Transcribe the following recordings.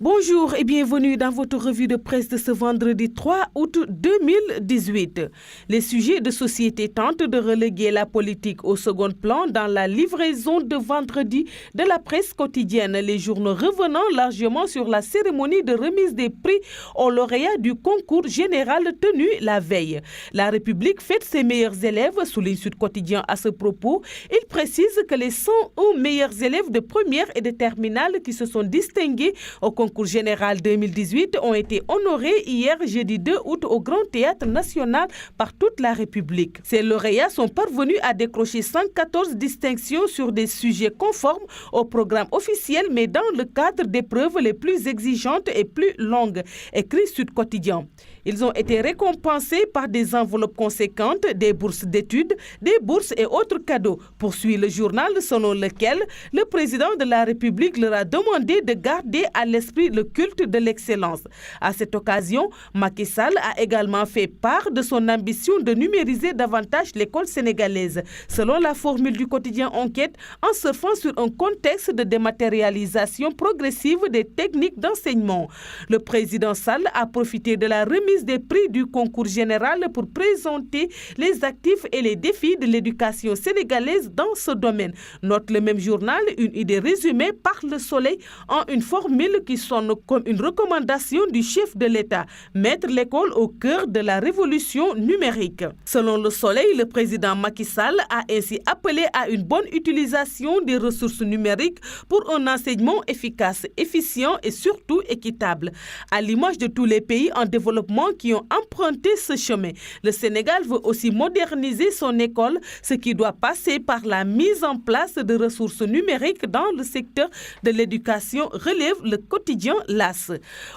Bonjour et bienvenue dans votre revue de presse de ce vendredi 3 août 2018. Les sujets de société tentent de reléguer la politique au second plan dans la livraison de vendredi de la presse quotidienne. Les journaux revenant largement sur la cérémonie de remise des prix aux lauréats du concours général tenu la veille. La République fête ses meilleurs élèves, souligne Sud Quotidien à ce propos. Il précise que les 101 meilleurs élèves de première et de terminale qui se sont distingués au concours général 2018 ont été honorés hier jeudi 2 août au Grand Théâtre National par toute la République. Ces lauréats sont parvenus à décrocher 114 distinctions sur des sujets conformes au programme officiel mais dans le cadre d'épreuves les plus exigeantes et plus longues, écrit Sud Quotidien. Ils ont été récompensés par des enveloppes conséquentes, des bourses d'études, des bourses et autres cadeaux, poursuit le journal selon lequel le président de la République leur a demandé de garder à l'esprit le culte de l'excellence. À cette occasion, Macky Sall a également fait part de son ambition de numériser davantage l'école sénégalaise, selon la formule du quotidien Enquête, en surfant sur un contexte de dématérialisation progressive des techniques d'enseignement. Le président Sall a profité de la remise des prix du concours général pour présenter les actifs et les défis de l'éducation sénégalaise dans ce domaine. Note le même journal une idée résumée par Le Soleil en une formule qui sonne comme une recommandation du chef de l'État, mettre l'école au cœur de la révolution numérique. Selon Le Soleil, le président Macky Sall a ainsi appelé à une bonne utilisation des ressources numériques pour un enseignement efficace, efficient et surtout équitable. À l'image de tous les pays en développement qui ont emprunté ce chemin, le Sénégal veut aussi moderniser son école, ce qui doit passer par la mise en place de ressources numériques dans le secteur de l'éducation, relève le quotidien LAS.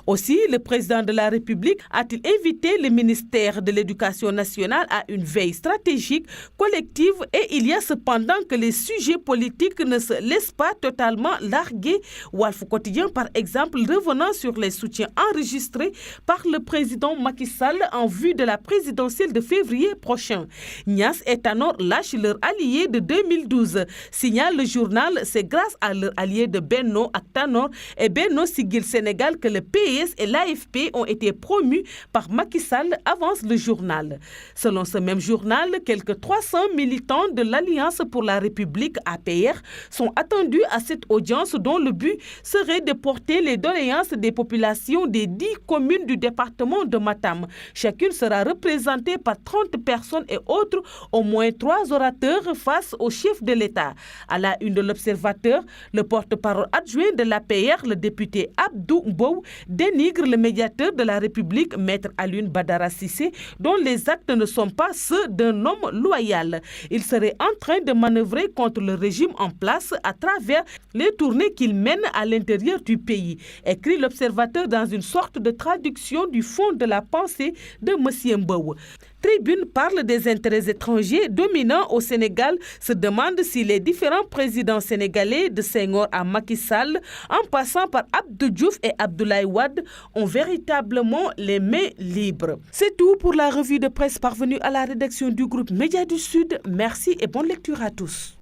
Aussi, le président de la République a-t-il invité le ministère de l'Éducation nationale à une veille stratégique, collective, et il y a cependant que les sujets politiques ne se laissent pas totalement larguer. Walf Quotidien, par exemple, revenant sur les soutiens enregistrés par le président Macky Sall en vue de la présidentielle de février prochain. Niasse et Tanor lâchent leur allié de 2012. Signale le journal, c'est grâce à leur allié de Benno ak Tanor et Benno Siggil Sénégal que le PS et l'AFP ont été promus par Macky Sall, avance le journal. Selon ce même journal, quelques 300 militants de l'Alliance pour la République APR sont attendus à cette audience dont le but serait de porter les doléances des populations des 10 communes du département de Matam. Chacune sera représentée par 30 personnes et autres, au moins 3 orateurs face au chef de l'État. À la une de l'Observateur, le porte-parole adjoint de l'APR, le député Abdou Mbow, dénigre le médiateur de la République, Maître Alioune Badara Cissé, dont les actes ne sont pas ceux d'un homme loyal. Il serait en train de manœuvrer contre le régime en place à travers les tournées qu'il mène à l'intérieur du pays, écrit l'Observateur dans une sorte de traduction du fond de la pensée de M. Mbow. Tribune parle des intérêts étrangers dominants au Sénégal, se demande si les différents présidents sénégalais de Senghor à Macky Sall, en passant par Abdou Diouf et Abdoulaye Wade, ont véritablement les mains libres. C'est tout pour la revue de presse parvenue à la rédaction du groupe Média du Sud. Merci et bonne lecture à tous.